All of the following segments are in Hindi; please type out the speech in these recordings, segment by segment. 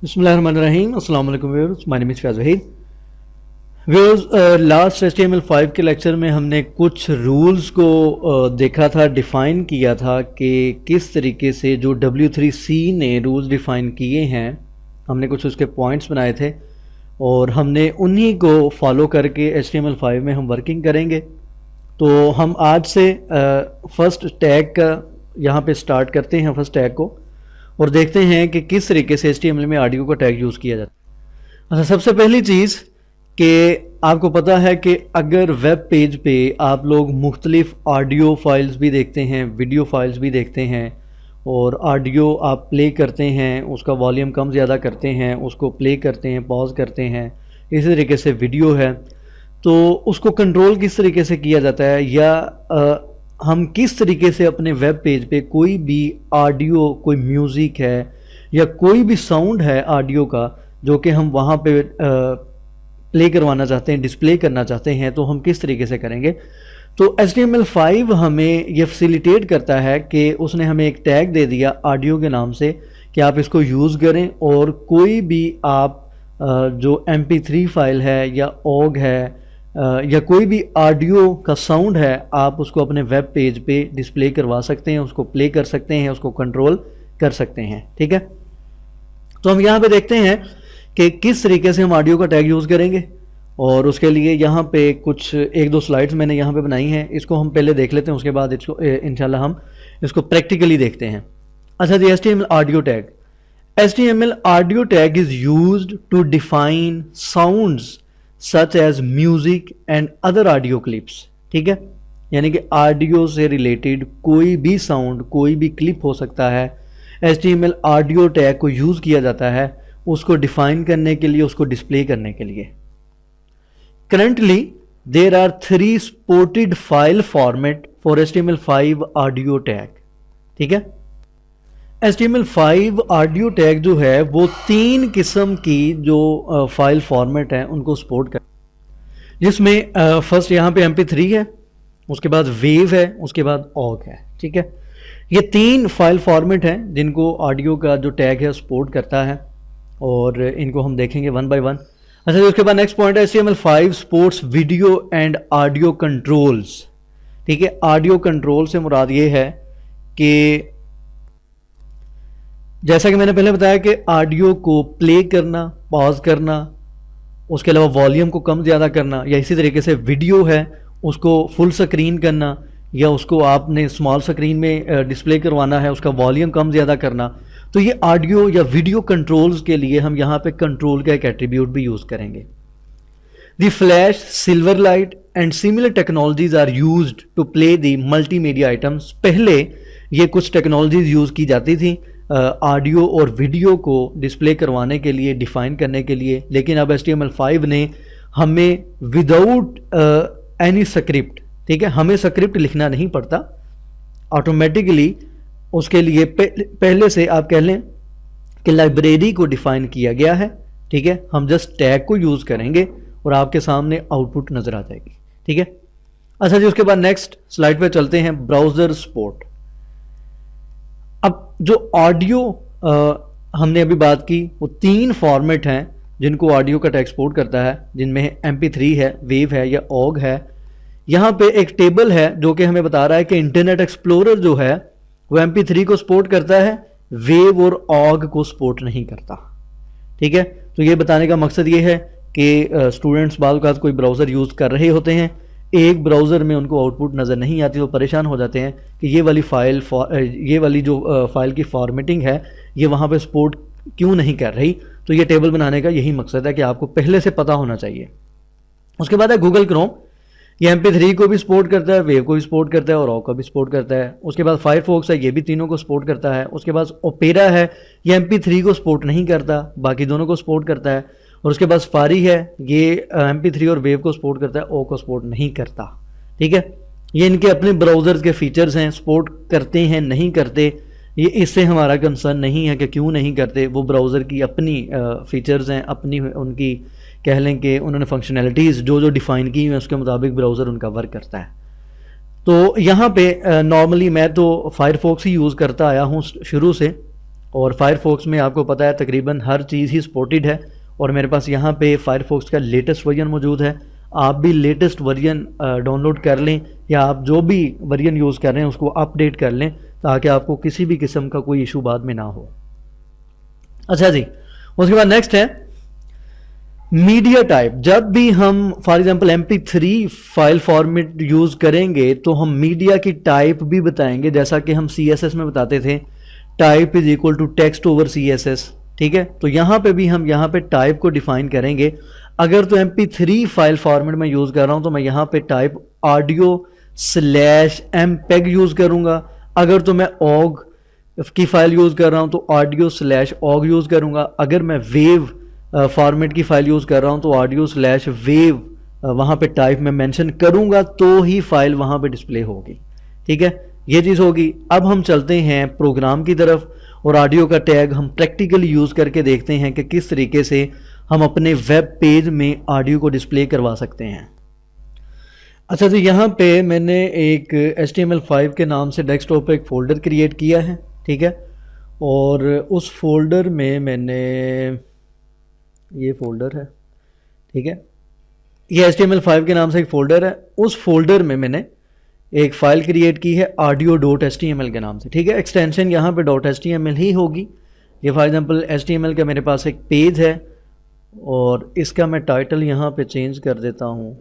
बिस्मिल्लाहिर्रहमानिर्रहीम। अस्सलाम वालेकुम viewers, my name is Faiz Waheed. Viewers, last HTML5 के लेक्चर में हमने कुछ रूल्स को देखा था, डिफ़ाइन किया था कि किस तरीके से जो W3C ने रूल्स डिफ़ाइन किए हैं, हमने कुछ उसके पॉइंट्स बनाए थे और हमने उन्हीं को फॉलो करके HTML5 में हम वर्किंग करेंगे। तो हम आज से फर्स्ट टैग का यहाँ पे स्टार्ट करते हैं, फर्स्ट टैग को, और देखते हैं कि किस तरीके से HTML में ऑडियो का टैग यूज़ किया जाता है। अच्छा, सबसे पहली चीज़ कि आपको पता है कि अगर वेब पेज पे आप लोग मुख्तलिफ ऑडियो फाइल्स भी देखते हैं, वीडियो फाइल्स भी देखते हैं, और ऑडियो आप प्ले करते हैं, उसका वॉल्यूम कम ज़्यादा करते हैं, उसको प्ले करते हैं, पॉज करते हैं, इसी तरीके से वीडियो है, तो उसको कंट्रोल किस तरीके से किया जाता है, या हम किस तरीके से अपने वेब पेज पे कोई भी ऑडियो, कोई म्यूज़िक है या कोई भी साउंड है ऑडियो का जो कि हम वहाँ पे प्ले करवाना चाहते हैं, डिस्प्ले करना चाहते हैं, तो हम किस तरीके से करेंगे। तो HTML5 हमें ये फैसिलिटेट करता है कि उसने हमें एक टैग दे दिया ऑडियो के नाम से कि आप इसको यूज़ करें, और कोई भी आप जो MP3 फाइल है या OGG है या कोई भी ऑडियो का साउंड है, आप उसको अपने वेब पेज पे डिस्प्ले करवा सकते हैं, उसको प्ले कर सकते हैं, उसको कंट्रोल कर सकते हैं। ठीक है, तो हम यहाँ पे देखते हैं कि किस तरीके से हम ऑडियो का टैग यूज़ करेंगे, और उसके लिए यहाँ पे कुछ एक दो स्लाइड्स मैंने यहाँ पे बनाई हैं, इसको हम पहले देख लेते हैं, उसके बाद इसको इंशाल्लाह हम इसको प्रैक्टिकली देखते हैं। अच्छा जी, HTML audio tag. HTML audio tag is used to define sounds such as music and other audio clips. ठीक है, यानी कि ऑडियो से रिलेटेड कोई भी साउंड, कोई भी क्लिप हो सकता है, HTML ऑडियो टैग को यूज़ किया जाता है उसको डिफाइन करने के लिए, उसको डिस्प्ले करने के लिए। Currently there are 3 supported file format for HTML5 audio tag. ठीक है, HTML5 ऑडियो टैग जो है वो 3 किस्म की जो फाइल फॉर्मेट हैं उनको सपोर्ट कर, जिसमें फर्स्ट यहाँ पे MP3 है, उसके बाद वेव है, उसके बाद OGG है। ठीक है, ये 3 फाइल फॉर्मेट हैं जिनको ऑडियो का जो टैग है सपोर्ट करता है, और इनको हम देखेंगे वन बाय वन। अच्छा, उसके बाद नेक्स्ट पॉइंट है HTML5 supports video and audio controls. ठीक है, ऑडियो कंट्रोल से मुराद ये है कि जैसा कि मैंने पहले बताया कि ऑडियो को प्ले करना, पॉज करना, उसके अलावा वॉल्यूम को कम ज़्यादा करना, या इसी तरीके से वीडियो है उसको फुल स्क्रीन करना, या उसको आपने स्मॉल स्क्रीन में डिस्प्ले करवाना है, उसका वॉल्यूम कम ज़्यादा करना। तो ये ऑडियो या वीडियो कंट्रोल्स के लिए हम यहाँ पे कंट्रोल का एक एट्रीब्यूट भी यूज़ करेंगे। The Flash, Silverlight and similar technologies are used to play the multimedia items. पहले ये कुछ टेक्नोलॉजीज यूज़ की जाती थी ऑडियो और वीडियो को डिस्प्ले करवाने के लिए, डिफाइन करने के लिए, लेकिन अब HTML5 ने हमें विदाउट एनी स्क्रिप्ट, ठीक है, हमें स्क्रिप्ट लिखना नहीं पड़ता, ऑटोमेटिकली उसके लिए पहले से आप कह लें कि लाइब्रेरी को डिफाइन किया गया है। ठीक है, हम जस्ट टैग को यूज़ करेंगे और आपके सामने आउटपुट नज़र आ जाएगी। ठीक है, अच्छा जी, उसके बाद नेक्स्ट स्लाइड पे चलते हैं, ब्राउज़र सपोर्ट। अब जो ऑडियो हमने अभी बात की, वो 3 फॉर्मेट हैं जिनको ऑडियो का टैग सपोर्ट करता है, जिनमें MP3 है, वेव है या OGG है। यहाँ पे एक टेबल है जो कि हमें बता रहा है कि इंटरनेट एक्सप्लोरर जो है वो MP3 को सपोर्ट करता है, वेव और OGG को सपोर्ट नहीं करता। ठीक है, तो ये बताने का मकसद ये है कि स्टूडेंट्स बाल का कोई ब्राउज़र यूज़ कर रहे होते हैं, एक ब्राउज़र में उनको आउटपुट नज़र नहीं आती, तो परेशान हो जाते हैं कि ये वाली जो फाइल की फॉर्मेटिंग है ये वहाँ पे सपोर्ट क्यों नहीं कर रही। तो ये टेबल बनाने का यही मकसद है कि आपको पहले से पता होना चाहिए। उसके बाद है गूगल क्रोम, ये MP3 को भी सपोर्ट करता है, वेव को भी सपोर्ट करता है और OGG को भी सपोर्ट करता है। उसके बाद फायरफॉक्स है, ये भी तीनों को सपोर्ट करता है। उसके बाद ओपेरा है, ये MP3 को सपोर्ट नहीं करता, बाकी दोनों को सपोर्ट करता है। और उसके बाद सफारी है, ये MP3 और वेव को सपोर्ट करता है, OGG को सपोर्ट नहीं करता। ठीक है, ये इनके अपने ब्राउज़र्स के फीचर्स हैं, सपोर्ट करते हैं नहीं करते, ये इससे हमारा कंसर्न नहीं है कि क्यों नहीं करते, वो ब्राउज़र की अपनी फीचर्स हैं, अपनी उनकी कह लें कि उन्होंने फंक्शनैलिटीज़ जो जो डिफ़ाइन की हैं उसके मुताबिक ब्राउज़र उनका वर्क करता है। तो यहाँ पे नॉर्मली मैं तो फायरफॉक्स ही यूज़ करता आया हूँ शुरू से, और फायरफॉक्स में आपको पता है तकरीबन हर चीज़ ही सपोर्टेड है, और मेरे पास यहाँ पे फायरफॉक्स का लेटेस्ट वर्जन मौजूद है। आप भी लेटेस्ट वर्जन डाउनलोड कर लें, या आप जो भी वर्जन यूज़ कर रहे हैं उसको अपडेट कर लें, ताकि आपको किसी भी किस्म का कोई इशू बाद में ना हो। अच्छा जी, उसके बाद नेक्स्ट है मीडिया टाइप। जब भी हम for example MP3 file format use करेंगे तो हम मीडिया की टाइप भी बताएंगे, जैसा कि हम CSS में बताते थे, type is equal to text over CSS। ठीक है, तो यहाँ पे भी हम यहाँ पे टाइप को डिफाइन करेंगे। अगर तो MP3 फाइल फॉर्मेट में यूज़ कर रहा हूँ तो मैं यहाँ पे टाइप audio/MPEG यूज़ करूँगा। अगर तो मैं OGG की फाइल यूज़ कर रहा हूँ तो audio/OGG यूज़ करूँगा। अगर मैं वेव फॉर्मेट की फाइल यूज़ कर रहा हूँ तो audio/wave वहाँ पे टाइप में मेंशन करूँगा तो ही फाइल वहाँ पे डिस्प्ले होगी। ठीक है, ये चीज़ होगी। अब हम चलते हैं प्रोग्राम की तरफ, और ऑडियो का टैग हम प्रैक्टिकली यूज़ करके देखते हैं कि किस तरीके से हम अपने वेब पेज में ऑडियो को डिस्प्ले करवा सकते हैं। अच्छा जी, यहाँ पे मैंने एक HTML5 के नाम से डेस्कटॉप पे एक फ़ोल्डर क्रिएट किया है। ठीक है, और उस फोल्डर में मैंने, ये फोल्डर है, ठीक है, ये HTML5 के नाम से एक फ़ोल्डर है। उस फोल्डर में मैंने एक फ़ाइल क्रिएट की है audio.html के नाम से। ठीक है, एक्सटेंशन यहाँ पे .html ही होगी। ये फॉर एग्जांपल HTML का मेरे पास एक पेज है, और इसका मैं टाइटल यहाँ पे चेंज कर देता हूँ,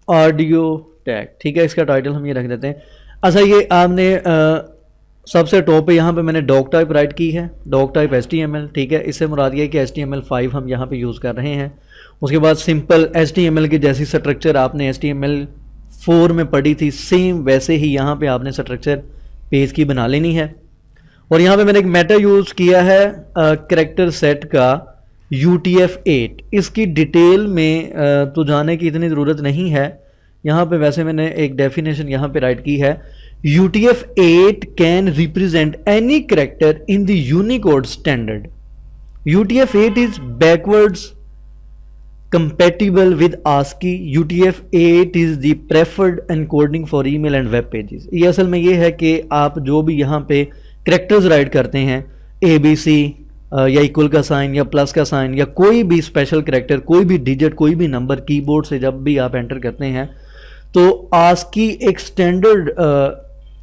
ऑडियो टैग। ठीक है, इसका टाइटल हम ये रख देते हैं। अच्छा, ये आपने सबसे टॉप पे यहाँ पे मैंने डॉक टाइप राइट की है, डॉक टाइप HTML। ठीक है, इससे मुराद ये है कि HTML5 हम यहाँ पे यूज़ कर रहे हैं। उसके बाद सिंपल HTML की जैसी स्ट्रक्चर आपने HTML4 में पढ़ी थी, सेम वैसे ही यहाँ पे आपने स्ट्रक्चर पेज की बना लेनी है। और यहाँ पे मैंने एक मेटा यूज़ किया है कैरेक्टर सेट का UTF-8। इसकी डिटेल में तो जाने की इतनी ज़रूरत नहीं है। यहाँ पे वैसे मैंने एक डेफिनेशन यहाँ पे राइट की है, UTF-8 can represent any character in the Unicode standard. UTF-8 is backwards compatible with ASCII. UTF-8 is the preferred encoding for email and web pages. ये असल में ये है कि आप जो भी यहाँ पे करेक्टर्स राइट करते हैं, ABC या इक्वल का साइन या प्लस का साइन या कोई भी स्पेशल करेक्टर, कोई भी डिजिट, कोई भी नंबर कीबोर्ड से जब भी आप एंटर करते हैं, तो ASCII एक स्टैंडर्ड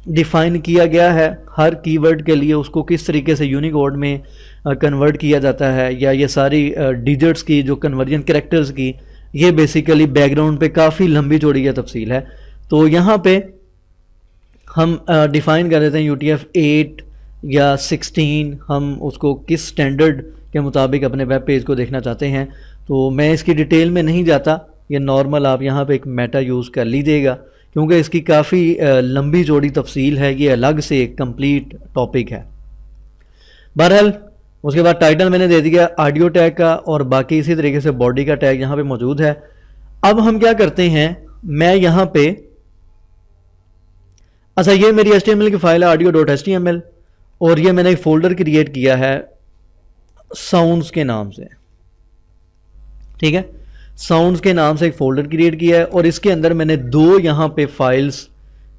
डिफाइन किया गया है हर कीवर्ड के लिए, उसको किस तरीके से यूनिकोड में कन्वर्ट किया जाता है, या ये सारी डिजिट्स की जो कन्वर्जन कैरेक्टर्स की, ये बेसिकली बैकग्राउंड पे काफ़ी लंबी चौड़ी ये तफसील है। तो यहाँ पे हम डिफ़ाइन कर देते हैं UTF-8 या 16, हम उसको किस स्टैंडर्ड के मुताबिक अपने वेब पेज को देखना चाहते हैं। तो मैं इसकी डिटेल में नहीं जाता, ये नॉर्मल आप यहाँ पे एक मेटा यूज़ कर लीजिएगा, क्योंकि इसकी काफ़ी लंबी चौड़ी तफसील है, ये अलग से एक कंप्लीट टॉपिक है। बहरहाल उसके बाद टाइटल मैंने दे दिया ऑडियो टैग का, और बाकी इसी तरीके से बॉडी का टैग यहाँ पे मौजूद है। अब हम क्या करते हैं, मैं यहाँ पे, अच्छा ये मेरी HTML की फाइल है audio.html, और ये मैंने एक फोल्डर क्रिएट किया है साउंड्स के नाम से। ठीक है, साउंड्स के नाम से एक फोल्डर क्रिएट किया है, और इसके अंदर मैंने दो यहाँ पे फाइल्स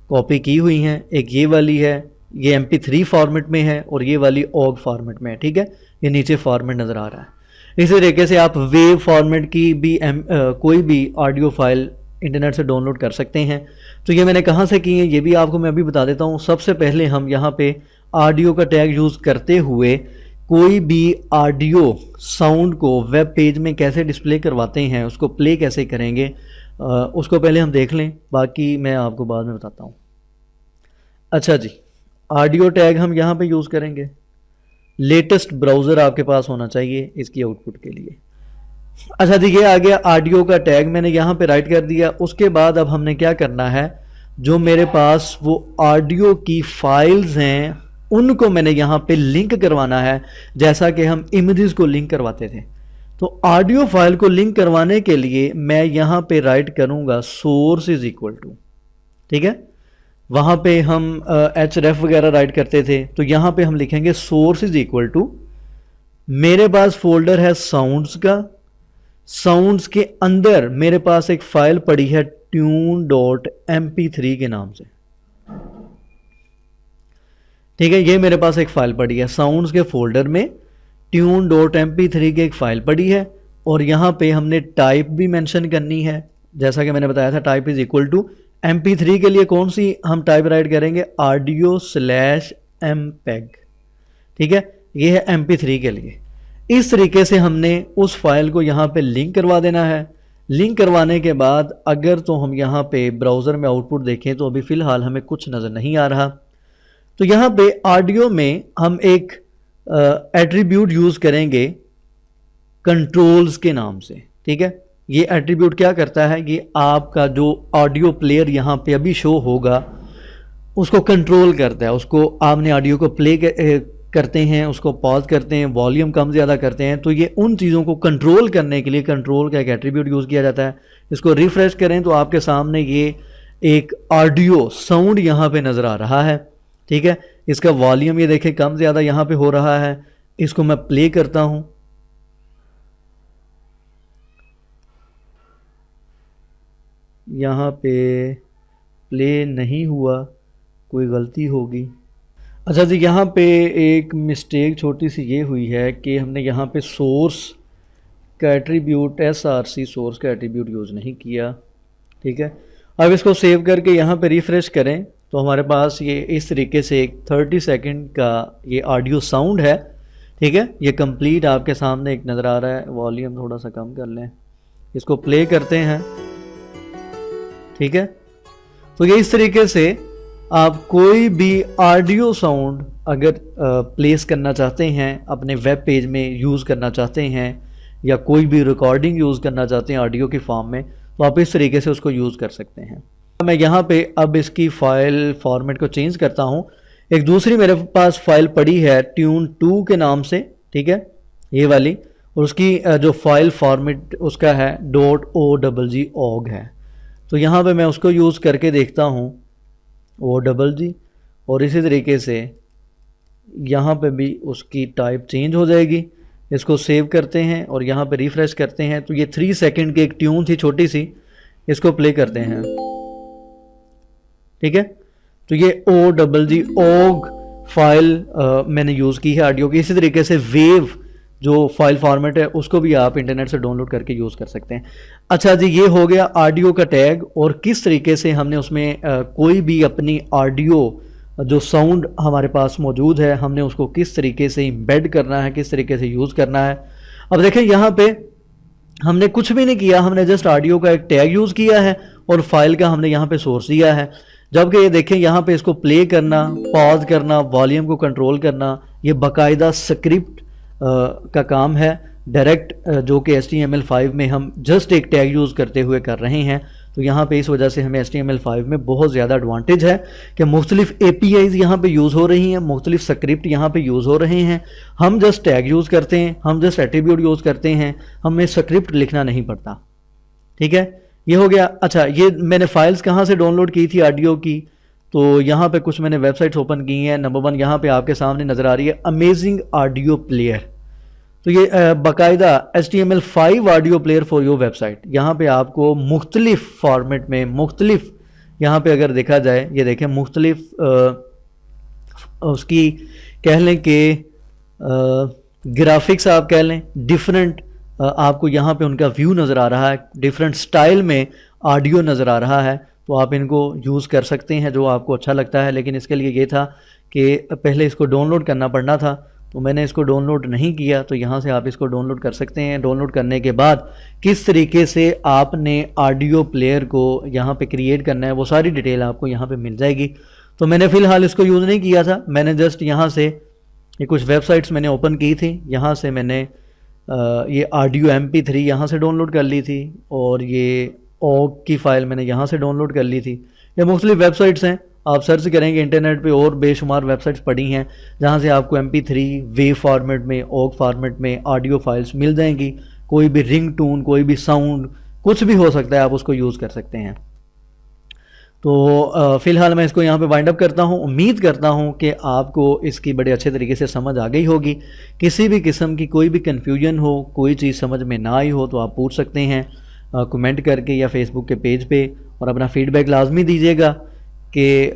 कॉपी की हुई हैं। एक ये वाली है, ये MP3 फॉर्मेट में है, और ये वाली OGG फॉर्मेट में है। ठीक है, ये नीचे फॉर्मेट नज़र आ रहा है। इसी तरीके से आप वेव फॉर्मेट की भी कोई भी ऑडियो फाइल इंटरनेट से डाउनलोड कर सकते हैं। तो ये मैंने कहाँ से की है ये भी आपको मैं अभी बता देता हूँ। सबसे पहले हम यहाँ पे ऑडियो का टैग यूज़ करते हुए कोई भी ऑडियो साउंड को वेब पेज में कैसे डिस्प्ले करवाते हैं, उसको प्ले कैसे करेंगे, उसको पहले हम देख लें, बाकी मैं आपको बाद में बताता हूँ। अच्छा जी, ऑडियो टैग हम यहाँ पे यूज़ करेंगे। लेटेस्ट ब्राउज़र आपके पास होना चाहिए इसकी आउटपुट के लिए। अच्छा जी, ये आ गया ऑडियो का टैग, मैंने यहाँ पे राइट कर दिया। उसके बाद अब हमने क्या करना है, जो मेरे पास वो ऑडियो की फाइल्स हैं उनको मैंने यहाँ पे लिंक करवाना है, जैसा कि हम इमेजेस को लिंक करवाते थे। तो ऑडियो फाइल को लिंक करवाने के लिए मैं यहाँ पे राइट करूँगा सोर्स इज इक्वल टू, ठीक है, वहाँ पे हम href वगैरह राइट करते थे, तो यहाँ पे हम लिखेंगे सोर्स इज इक्वल टू, मेरे पास फोल्डर है साउंड्स का, साउंड्स के अंदर मेरे पास एक फाइल पड़ी है tune.mp3 के नाम से। ठीक है, ये मेरे पास एक फ़ाइल पड़ी है, साउंड्स के फोल्डर में tune.mp3 की एक फ़ाइल पड़ी है, और यहाँ पे हमने टाइप भी मेंशन करनी है। जैसा कि मैंने बताया था, type is equal to mp3 के लिए कौन सी हम टाइप राइट करेंगे, audio/mpeg। ठीक है, ये है mp3 के लिए। इस तरीके से हमने उस फाइल को यहाँ पे लिंक करवा देना है। लिंक करवाने के बाद अगर तो हम यहाँ पे ब्राउज़र में आउटपुट देखें तो अभी फ़िलहाल हमें कुछ नज़र नहीं आ रहा। तो यहाँ पे ऑडियो में हम एक एट्रीब्यूट यूज़ करेंगे कंट्रोल्स के नाम से। ठीक है, ये एट्रीब्यूट क्या करता है, ये आपका जो ऑडियो प्लेयर यहाँ पे अभी शो होगा उसको कंट्रोल करता है। उसको आपने ऑडियो को प्ले करते हैं, उसको पॉज करते हैं, वॉल्यूम कम ज़्यादा करते हैं, तो ये उन चीज़ों को कंट्रोल करने के लिए कंट्रोल का एक एट्रीब्यूट यूज़ किया जाता है। इसको रिफ़्रेश करें तो आपके सामने ये एक ऑडियो साउंड यहाँ पे नज़र आ रहा है। ठीक है, इसका वॉल्यूम ये देखें कम ज़्यादा यहाँ पे हो रहा है। इसको मैं प्ले करता हूँ, यहाँ पे प्ले नहीं हुआ, कोई गलती होगी। अच्छा जी, यहाँ पे एक मिस्टेक छोटी सी ये हुई है कि हमने यहाँ पे सोर्स का एट्रीब्यूट src सोर्स का एट्रीब्यूट यूज़ नहीं किया। ठीक है, अब इसको सेव करके यहाँ पे रिफ़्रेश करें तो हमारे पास ये इस तरीके से एक 30 सेकंड का ये ऑडियो साउंड है। ठीक है, ये कंप्लीट आपके सामने एक नज़र आ रहा है। वॉल्यूम थोड़ा सा कम कर लें, इसको प्ले करते हैं। ठीक है, तो ये इस तरीके से आप कोई भी ऑडियो साउंड अगर प्लेस करना चाहते हैं, अपने वेब पेज में यूज़ करना चाहते हैं, या कोई भी रिकॉर्डिंग यूज़ करना चाहते हैं ऑडियो की फॉर्म में, तो आप इस तरीके से उसको यूज़ कर सकते हैं। मैं यहाँ पे अब इसकी फ़ाइल फॉर्मेट को चेंज करता हूँ। एक दूसरी मेरे पास फ़ाइल पड़ी है tune2 के नाम से। ठीक है, ये वाली, और उसकी जो फाइल फॉर्मेट उसका है .ogg है। तो यहाँ पे मैं उसको यूज़ करके देखता हूँ OGG, और इसी तरीके से यहाँ पे भी उसकी टाइप चेंज हो जाएगी। इसको सेव करते हैं और यहाँ पे रिफ़्रेश करते हैं तो ये 3 सेकंड की एक ट्यून थी छोटी सी, इसको प्ले करते हैं। ठीक है, तो ये OGG फाइल मैंने यूज़ की है ऑडियो की। इसी तरीके से वेव जो फाइल फॉर्मेट है उसको भी आप इंटरनेट से डाउनलोड करके यूज़ कर सकते हैं। अच्छा जी, ये हो गया ऑडियो का टैग, और किस तरीके से हमने उसमें कोई भी अपनी ऑडियो जो साउंड हमारे पास मौजूद है हमने उसको किस तरीके से एम्बेड करना है, किस तरीके से यूज़ करना है। अब देखें, यहाँ पे हमने कुछ भी नहीं किया, हमने जस्ट ऑडियो का एक टैग यूज़ किया है और फाइल का हमने यहाँ पे सोर्स दिया है। जबकि ये देखें, यहाँ पे इसको प्ले करना, पॉज करना, वॉल्यूम को कंट्रोल करना, ये बाकायदा स्क्रिप्ट का काम है डायरेक्ट, जो कि HTML5 में हम जस्ट एक टैग यूज़ करते हुए कर रहे हैं। तो यहाँ पे इस वजह से हमें HTML5 में बहुत ज़्यादा एडवांटेज है कि मुख्तलिफ APIs यहाँ पे यूज़ हो रही हैं, मुख्तलिफ स्क्रिप्ट यहाँ पे यूज़ हो रहे हैं। हम जस्ट टैग यूज़ करते हैं, हम जस्ट एट्रीब्यूट यूज़ करते हैं, हमें स्क्रिप्ट लिखना नहीं पड़ता। ठीक है, ये हो गया। अच्छा, ये मैंने फाइल्स कहाँ से डाउनलोड की थी ऑडियो की, तो यहाँ पे कुछ मैंने वेबसाइट्स ओपन की हैं। नंबर 1 यहाँ पे आपके सामने नज़र आ रही है अमेजिंग ऑडियो प्लेयर। तो ये बाकायदा HTML5 audio player for your website. यहाँ पे आपको मुख्तलिफ फॉर्मेट में, मुख्तलिफ यहाँ पे अगर देखा जाए, ये देखें मुख्तलिफ उसकी कह लें कि ग्राफिक्स आप कह लें, डिफरेंट आपको यहाँ पे उनका व्यू नज़र आ रहा है, डिफरेंट स्टाइल में ऑडियो नज़र आ रहा है। तो आप इनको यूज़ कर सकते हैं जो आपको अच्छा लगता है। लेकिन इसके लिए ये था कि पहले इसको डाउनलोड करना पड़ना था, तो मैंने इसको डाउनलोड नहीं किया। तो यहाँ से आप इसको डाउनलोड कर सकते हैं। डाउनलोड करने के बाद किस तरीके से आपने ऑडियो प्लेयर को यहाँ पे क्रिएट करना है वो सारी डिटेल आपको यहाँ पे मिल जाएगी। तो मैंने फ़िलहाल इसको यूज़ नहीं किया था, मैंने जस्ट यहाँ से ये कुछ वेबसाइट्स मैंने ओपन की थी, यहाँ से मैंने ये ऑडियो MP3 यहाँ से डाउनलोड कर ली थी, और ये OGG की फ़ाइल मैंने यहाँ से डाउनलोड कर ली थी। ये मुख्तलिफ वेबसाइट्स हैं, आप सर्च करेंगे इंटरनेट पे और बेशुमार वेबसाइट्स पड़ी हैं जहाँ से आपको MP3 वेव फॉर्मेट में, OGG फॉर्मेट में ऑडियो फाइल्स मिल जाएंगी। कोई भी रिंग टून, कोई भी साउंड, कुछ भी हो सकता है, आप उसको यूज़ कर सकते हैं। तो फ़िलहाल मैं इसको यहाँ पे वाइंड अप करता हूँ। उम्मीद करता हूँ कि आपको इसकी बड़े अच्छे तरीके से समझ आ गई होगी। किसी भी किस्म की कोई भी कन्फ्यूजन हो, कोई चीज़ समझ में ना आई हो तो आप पूछ सकते हैं कमेंट करके या फेसबुक के पेज पे, और अपना फ़ीडबैक लाजमी दीजिएगा कि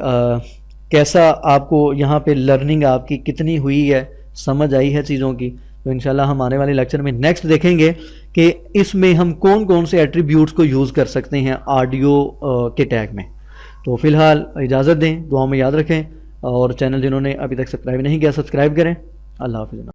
कैसा आपको यहाँ पे लर्निंग आपकी कितनी हुई है, समझ आई है चीज़ों की। तो इंशाल्लाह हम आने वाले लेक्चर में नेक्स्ट देखेंगे कि इसमें हम कौन कौन से एट्रीब्यूट्स को यूज़ कर सकते हैं ऑडियो के टैग में। तो फिलहाल इजाज़त दें, दुआओं में याद रखें, और चैनल जिन्होंने अभी तक सब्सक्राइब नहीं किया सब्सक्राइब करें। अल्लाह हाफ़िज़।